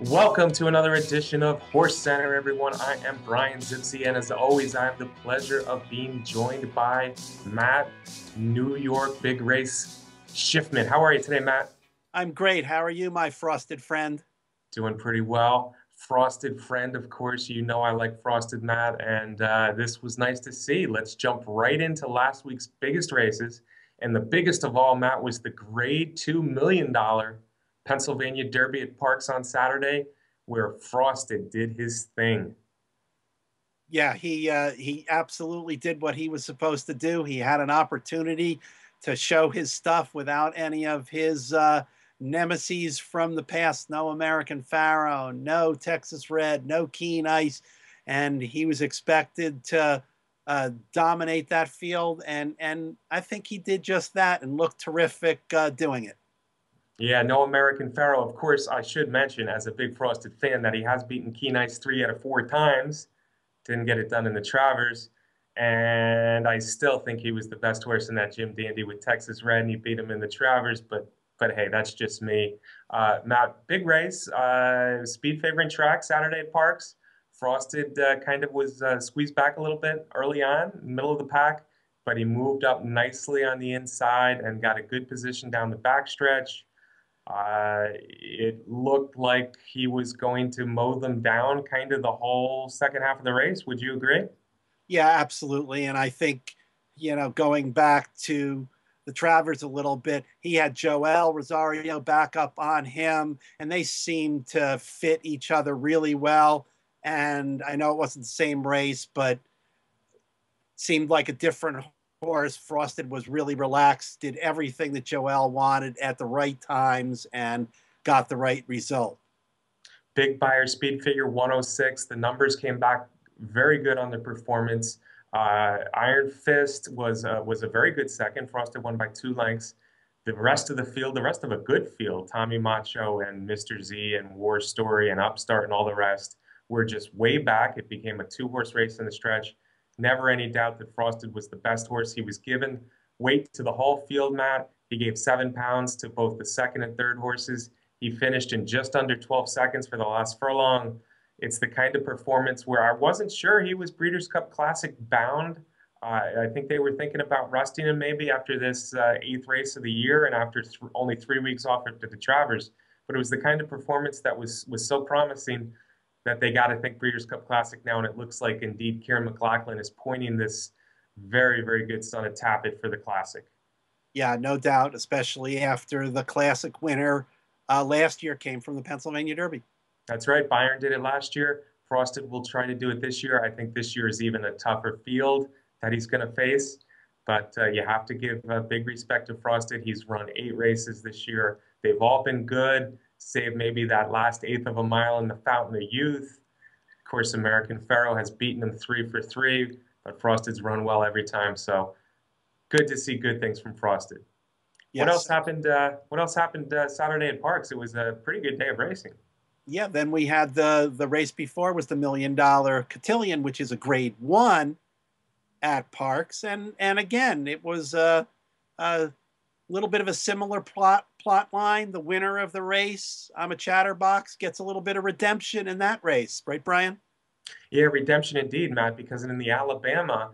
Welcome to another edition of Horse Center, everyone. I am Brian Zipsy, and as always, I have the pleasure of being joined by Matt, New York Big Race Schiffman. How are you today, Matt? I'm great. How are you, my frosted friend? Doing pretty well. Frosted friend, of course. You know I like Frosted, Matt, and this was nice to see. Let's jump right into last week's biggest races. And the biggest of all, Matt, was the Grade $2 million Pennsylvania Derby at Parks on Saturday, where Frosted did his thing. Yeah, he absolutely did what he was supposed to do. He had an opportunity to show his stuff without any of his nemesis from the past. No American Pharaoh, no Texas Red, no Keen Ice, and he was expected to dominate that field. And I think he did just that and looked terrific doing it. Yeah, no American Pharaoh. Of course, I should mention, as a big Frosted fan, that he has beaten Keen Ice 3 out of 4 times. Didn't get it done in the Travers. And I still think he was the best horse in that Jim Dandy with Texas Red, and he beat him in the Travers. But hey, that's just me. Matt, big race, speed favoring track Saturday at Parks. Frosted kind of was squeezed back a little bit early on, middle of the pack, but he moved up nicely on the inside and got a good position down the backstretch. It looked like he was going to mow them down kind of the whole second half of the race. Would you agree? Yeah, absolutely. And I think, going back to the Travers a little bit, he had Joel Rosario back up on him, and they seemed to fit each other really well. And I know it wasn't the same race, but seemed like a different horse. Frosted was really relaxed, did everything that Joel wanted at the right times, and got the right result. Big Buyer speed figure 106. The numbers came back very good on the performance. Iron Fist was a very good second. Frosted won by 2 lengths. The rest of the field, the rest of a good field, Tommy Macho and Mr. Z and War Story and Upstart and all the rest were just way back. It became a 2 horse race in the stretch. Never any doubt that Frosted was the best horse. He was given weight to the whole field, Matt. He gave 7 pounds to both the second and third horses. He finished in just under 12 seconds for the last furlong. It's the kind of performance where I wasn't sure he was Breeders' Cup Classic bound. I think they were thinking about resting him maybe after this 8th race of the year and after only 3 weeks off at the Travers. But it was the kind of performance that was so promising that they got to think Breeders' Cup Classic now. And it looks like indeed Kieran McLaughlin is pointing this very, very good son of Tappet for the Classic. Yeah, no doubt, especially after the Classic winner last year came from the Pennsylvania Derby. That's right. Bayern did it last year. Frosted will try to do it this year. I think this year is even a tougher field that he's going to face. But you have to give big respect to Frosted. He's run 8 races this year. They've all been good, save maybe that last eighth of a mile in the Fountain of Youth. Of course, American Pharaoh has beaten him 3 for 3, but Frosted's run well every time. So good to see good things from Frosted. What else Yes. happened? What else happened Saturday at Parks? It was a pretty good day of racing. Yeah, then we had the race before was the $1 million Cotillion, which is a grade 1 at Parks. And again, it was a little bit of a similar plot line. The winner of the race, I'm a Chatterbox, gets a little bit of redemption in that race, right, Brian? Yeah, redemption indeed, Matt, because in the Alabama,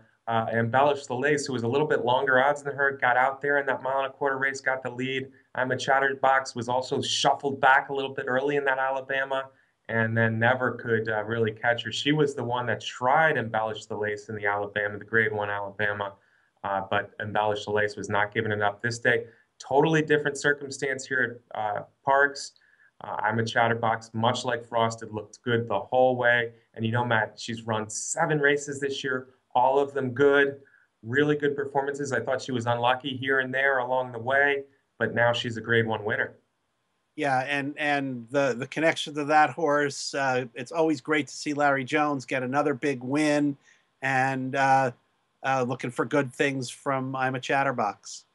Embellish the Lace, who was a little bit longer odds than her, got out there in that mile-and-a-quarter race, got the lead. I'm a Chatterbox was also shuffled back a little bit early in that Alabama, and then never could really catch her. She was the one that tried Embellish the Lace in the Alabama, the Grade 1 Alabama, but Embellish the Lace was not giving it up this day. Totally different circumstance here at Parks. I'm a Chatterbox, much like Frosted, looked good the whole way. And you know, Matt, she's run 7 races this year, all of them good, really good performances. I thought she was unlucky here and there along the way, but now she's a Grade 1 winner. Yeah, and the connection to that horse, it's always great to see Larry Jones get another big win, and looking for good things from I'm a Chatterbox.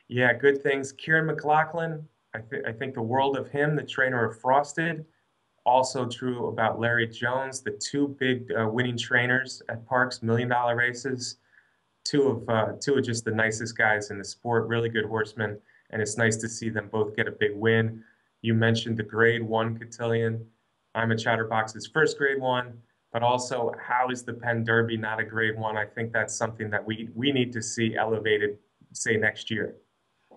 Yeah, good things. Kieran McLaughlin, I think the world of him, the trainer of Frosted. Also true about Larry Jones, the 2 big winning trainers at Parks, $1 million races. Two of just the nicest guys in the sport, really good horsemen. and it's nice to see them both get a big win. You mentioned the Grade 1 Cotillion. I'm a Chatterbox's first Grade 1, but also how is the Penn Derby not a Grade 1? I think that's something that we need to see elevated, say, next year.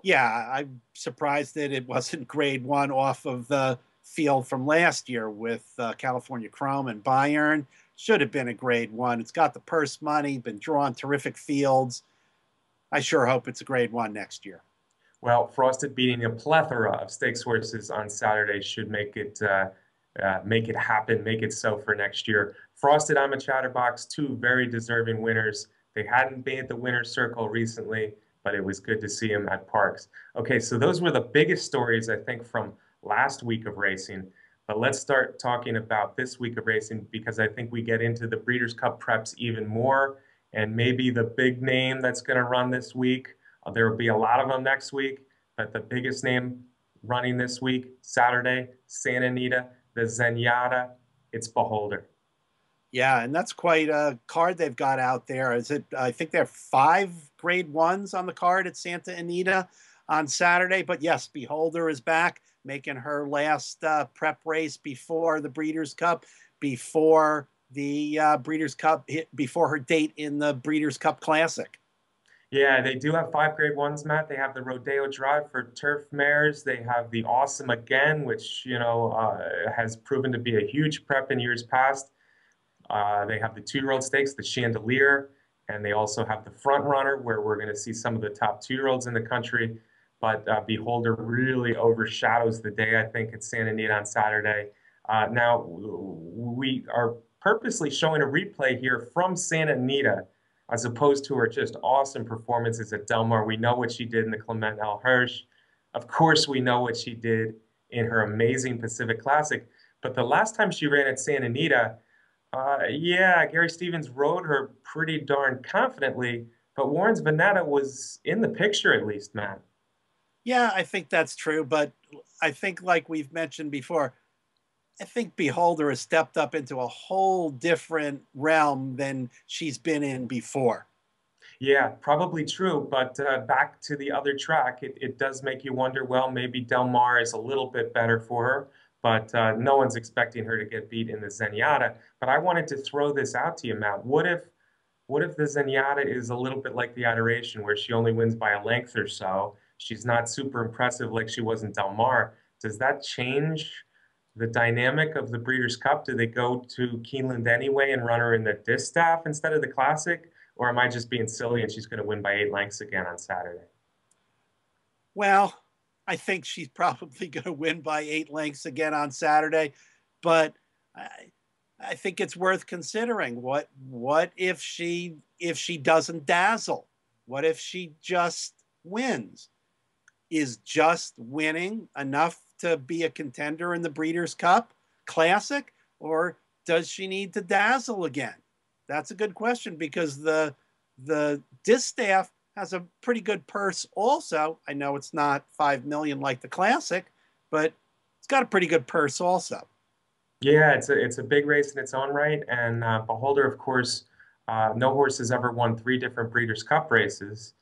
Yeah, I'm surprised that it wasn't grade one off of the field from last year with California Chrome and Bayern. Should have been a grade one. It's got the purse money, been drawn terrific fields. I sure hope it's a grade one next year. Well, Frosted beating a plethora of stakes horses on Saturday should make it happen, make it so for next year. Frosted, I'm a Chatterbox, two very deserving winners. They hadn't been at the winner's circle recently, but it was good to see them at Parks. Okay, so those were the biggest stories, I think, from last week of racing. But let's start talking about this week of racing because I think we get into the Breeders' Cup preps even more and maybe the big name that's going to run this week. There will be a lot of them next week, but the biggest name running this week, Saturday, Santa Anita, the Zenyatta, it's Beholder. Yeah, and that's quite a card they've got out there. Is it? I think there are five grade ones on the card at Santa Anita on Saturday. But yes, Beholder is back, making her last prep race before the Breeders' Cup, before the Breeders' Cup, before her date in the Breeders' Cup Classic. Yeah, they do have five grade ones, Matt. They have the Rodeo Drive for turf mares. They have the Awesome Again, which, has proven to be a huge prep in years past. They have the 2-year-old stakes, the Chandelier, and they also have the Front Runner, where we're going to see some of the top 2-year-olds in the country. But Beholder really overshadows the day, I think, at Santa Anita on Saturday. Now, we are purposely showing a replay here from Santa Anita, as opposed to her just awesome performances at Del Mar. We know what she did in the Clement L. Hirsch. Of course, we know what she did in her amazing Pacific Classic. But the last time she ran at Santa Anita, yeah, Gary Stevens rode her pretty darn confidently, but Warren's Veneta was in the picture at least, Matt. Yeah, I think that's true. But I think, like we've mentioned before, I think Beholder has stepped up into a whole different realm than she's been in before. Yeah, probably true, but back to the other track, it does make you wonder, well, maybe Del Mar is a little bit better for her, but no one's expecting her to get beat in the Zenyatta. But I wanted to throw this out to you, Matt. What if the Zenyatta is a little bit like the Adoration, where she only wins by a length or so? She's not super impressive like she was in Del Mar. Does that change the dynamic of the Breeders' Cup? Do they go to Keeneland anyway and run her in the distaff instead of the Classic? Or am I just being silly and she's going to win by 8 lengths again on Saturday? Well, I think she's probably going to win by 8 lengths again on Saturday, but I, I think it's worth considering. What if she doesn't dazzle? What if she just wins? Is just winning enough to be a contender in the Breeders' Cup Classic, or does she need to dazzle again? That's a good question because the distaff has a pretty good purse. Also, I know it's not 5 million like the Classic, but it's got a pretty good purse also. Yeah, it's a big race in its own right. And Beholder, of course, no horse has ever won three different Breeders' Cup races.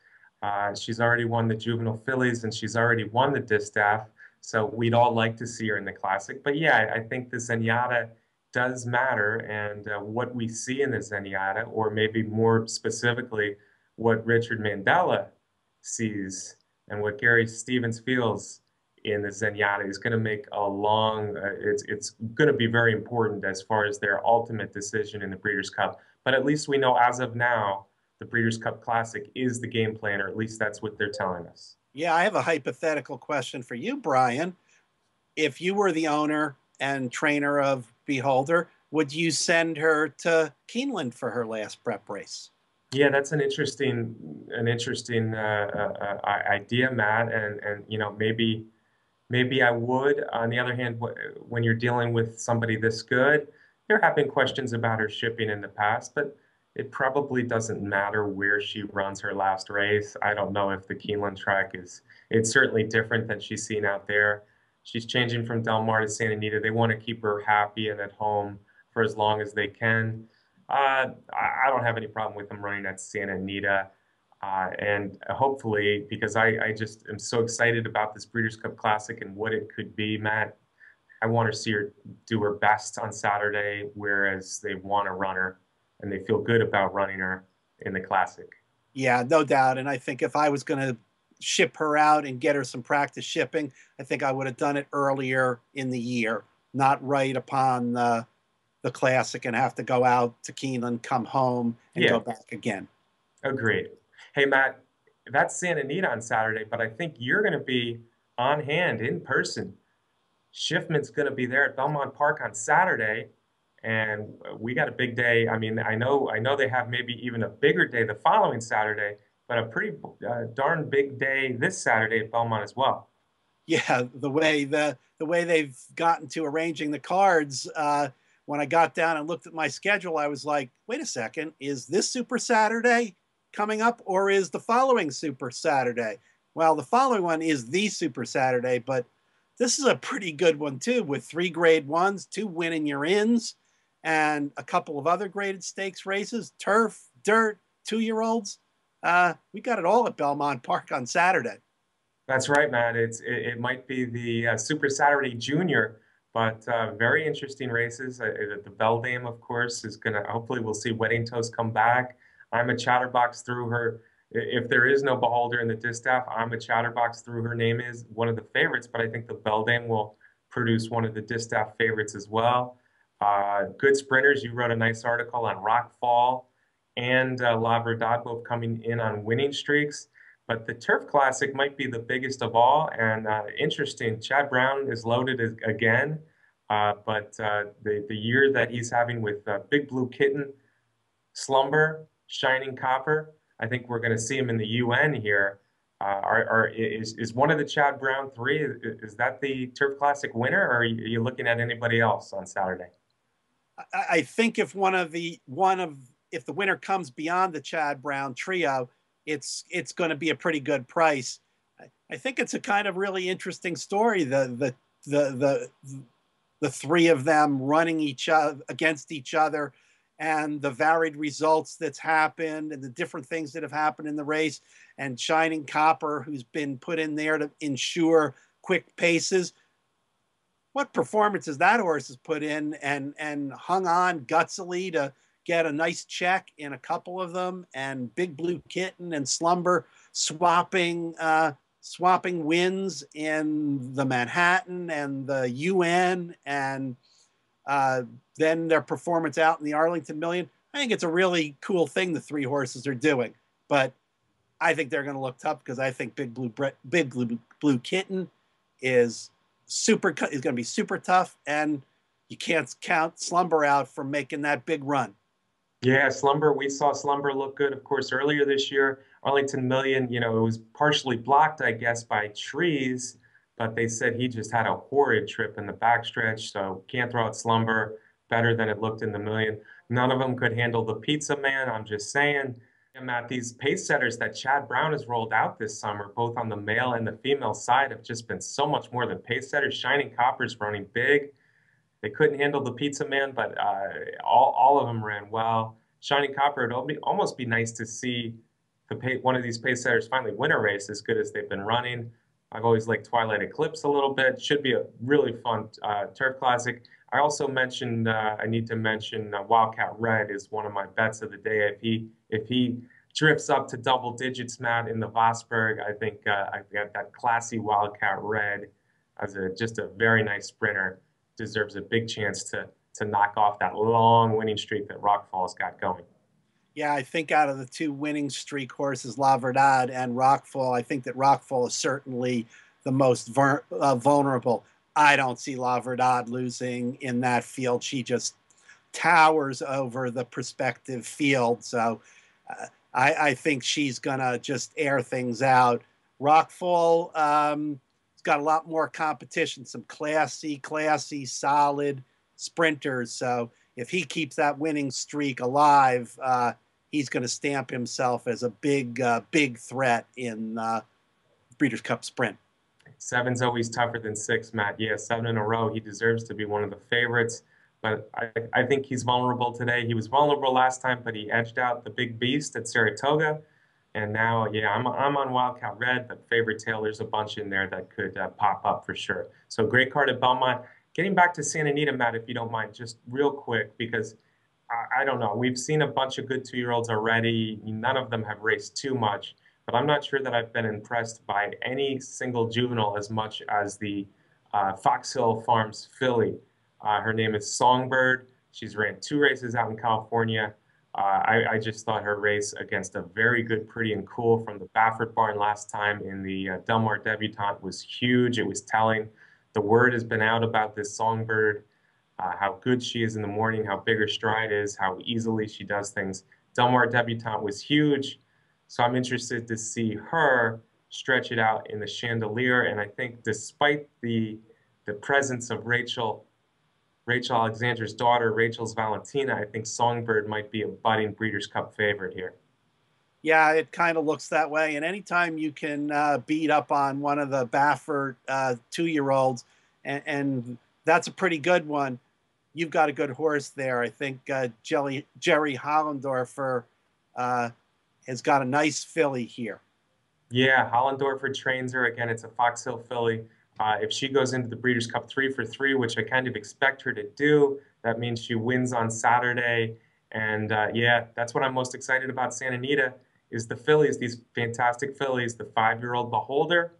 She's already won the Juvenile Fillies and she's already won the Distaff. So we'd all like to see her in the Classic. But yeah, I think the Zenyatta does matter. And what we see in the Zenyatta, or maybe more specifically, what Richard Mandella sees and what Gary Stevens feels in the Zenyatta is going to make a long. It's going to be very important as far as their ultimate decision in the Breeders' Cup. But at least we know as of now, the Breeders' Cup Classic is the game plan, or at least that's what they're telling us. Yeah, I have a hypothetical question for you, Brian. If you were the owner and trainer of Beholder, would you send her to Keeneland for her last prep race? Yeah, that's an interesting idea, Matt, and maybe I would. On the other hand, when you're dealing with somebody this good, there have been questions about her shipping in the past, but it probably doesn't matter where she runs her last race. I don't know if the Keeneland track it's certainly different than she's seen out there. She's changing from Del Mar to Santa Anita. They want to keep her happy and at home for as long as they can. I don't have any problem with them running at Santa Anita. And hopefully, because I just am so excited about this Breeders' Cup Classic and what it could be, Matt, I want to see her do her best on Saturday, whereas they want to run her and they feel good about running her in the Classic. Yeah, no doubt. And I think if I was going to ship her out and get her some practice shipping, I think I would have done it earlier in the year, not right upon the classic and have to go out to Keeneland, come home, and Yeah, go back again. agreed. Hey, Matt, that's Santa Anita on Saturday, but I think you're going to be on hand in person. Schiffman's going to be there at Belmont Park on Saturday, and we got a big day. I mean, I know they have maybe even a bigger day the following Saturday, but a pretty darn big day this Saturday at Belmont as well. Yeah, the way they've gotten to arranging the cards. When I got down and looked at my schedule, I was like, wait a second, is this Super Saturday coming up, or is the following Super Saturday? Well, the following one is the Super Saturday, but this is a pretty good one too, with three grade ones, two winning your ins, and a couple of other graded stakes races, turf, dirt, 2 year olds. We got it all at Belmont Park on Saturday. That's right, Matt. It might be the Super Saturday Junior, but very interesting races. The Beldame, of course, is gonna. Hopefully, we'll see Wedding Toast come back. I'm a Chatterbox through her. If there is no Beholder in the distaff, I'm a Chatterbox through her name is one of the favorites. But I think the Beldame will produce one of the distaff favorites as well. Good sprinters. You wrote a nice article on Rockfall and La Verdad both coming in on winning streaks. But the Turf Classic might be the biggest of all. And interesting, Chad Brown is loaded again. But the year that he's having with Big Blue Kitten, Slumber, Shining Copper, I think we're going to see him in the UN here. Is one of the Chad Brown three? Is that the Turf Classic winner, or are you looking at anybody else on Saturday? I think if if the winner comes beyond the Chad Brown trio, it's going to be a pretty good price. I think it's a kind of really interesting story. The the three of them running each other against each other, and the varied results that's happened, and the different things that have happened in the race, and Shining Copper, who's been put in there to ensure quick paces. What performances that horse has put in, and hung on gutsily to get a nice check in a couple of them, and Big Blue Kitten and Slumber swapping wins in the Manhattan and the UN, and then their performance out in the Arlington Million. I think it's a really cool thing the three horses are doing, but I think they're going to look tough because I think Blue Kitten is is going to be super tough, and you can't count Slumber out from making that big run. Yeah, Slumber, we saw Slumber look good, of course, earlier this year. Arlington Million, it was partially blocked, I guess, by trees, but they said he just had a horrid trip in the backstretch, so can't throw out Slumber better than it looked in the Million. None of them could handle the Pizza Man, I'm just saying. And Matt, these pace setters that Chad Brown has rolled out this summer, both on the male and the female side, have just been so much more than pace setters. Shining Copper's running big. They couldn't handle the Pizza Man, but all of them ran well. Shining Copper, almost be nice to see one of these pace setters finally win a race as good as they've been running. I've always liked Twilight Eclipse a little bit. Should be a really fun turf classic. I also mentioned I need to mention Wildcat Red is one of my bets of the day. If he drifts up to double digits, Matt, in the Vosburg, I think I've got that classy Wildcat Red as just a very nice sprinter deserves a big chance to knock off that long winning streak that Rockfall's got going. Yeah, I think out of the two winning streak horses, La Verdad and Rockfall, I think that Rockfall is certainly the most vulnerable. I don't see La Verdad losing in that field. She just towers over the prospective field. So I think she's going to just air things out. Rockfall has got a lot more competition, some classy, solid sprinters. So if he keeps that winning streak alive, he's going to stamp himself as a big threat in Breeders' Cup Sprint. Seven's always tougher than six, Matt. Yeah, seven in a row. He deserves to be one of the favorites, but I think he's vulnerable today. He was vulnerable last time, but he edged out the big beast at Saratoga, And now, yeah, I'm on Wildcat Red, but Favorite Tail, there's a bunch in there that could pop up for sure. So great card at Belmont. Getting back to Santa Anita, Matt, if you don't mind, just real quick, because I don't know. We've seen a bunch of good 2-year-olds already. None of them have raced too much, but I'm not sure that I've been impressed by any single juvenile as much as the Fox Hill Farms filly. Her name is Songbird. She's ran 2 races out in California. I just thought her race against a very good Pretty and Cool from the Baffert barn last time in the Del Mar debutante was huge. It was telling. The word has been out about this Songbird, how good she is in the morning, how big her stride is, how easily she does things. Del Mar debutante was huge, so I'm interested to see her stretch it out in the Chandelier. And I think despite the presence of Rachel Alexander's daughter, Rachel's Valentina, I think Songbird might be a budding Breeders' Cup favorite here. Yeah, it kind of looks that way. And anytime you can beat up on one of the Baffert 2-year-olds, and that's a pretty good one, you've got a good horse there. I think Jerry Hollendorfer has got a nice filly here. Yeah, Hollendorfer trains her. Again, it's a Fox Hill filly. If she goes into the Breeders' Cup 3 for 3, which I kind of expect her to do, that means she wins on Saturday. And yeah, that's what I'm most excited about Santa Anita is the fillies, these fantastic fillies, the 5-year-old Beholder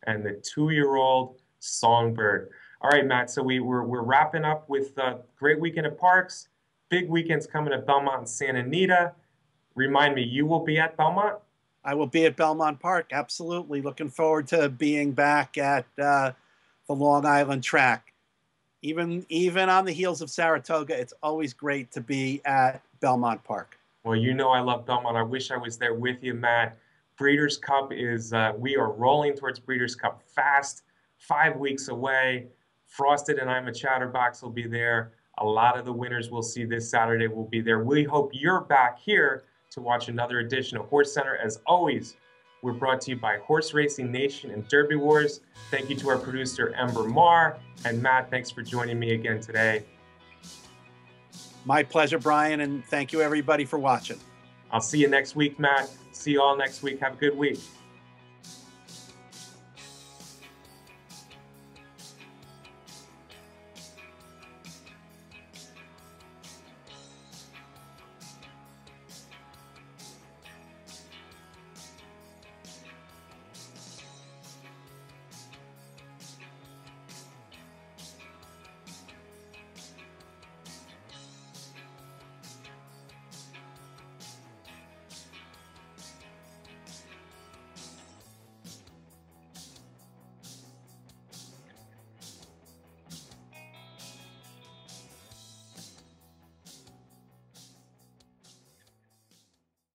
and the 2-year-old Songbird. All right, Matt, so we're wrapping up with great weekend at Parks, big weekends coming at Belmont and Santa Anita. Remind me, you will be at Belmont? I will be at Belmont Park. Absolutely. Looking forward to being back at the Long Island track. Even on the heels of Saratoga, it's always great to be at Belmont Park. Well, you know I love Belmont. I wish I was there with you, Matt. Breeders' Cup is, we are rolling towards Breeders' Cup fast, 5 weeks away. Frosted and I'm a Chatterbox will be there. A lot of the winners we'll see this Saturday will be there. We hope you're back here to watch another edition of Horse Center. As always, we're brought to you by Horse Racing Nation and Derby Wars. Thank you to our producer, Ember Marr. And Matt, thanks for joining me again today. My pleasure, Brian, and thank you everybody for watching. I'll see you next week, Matt. See you all next week. Have a good week.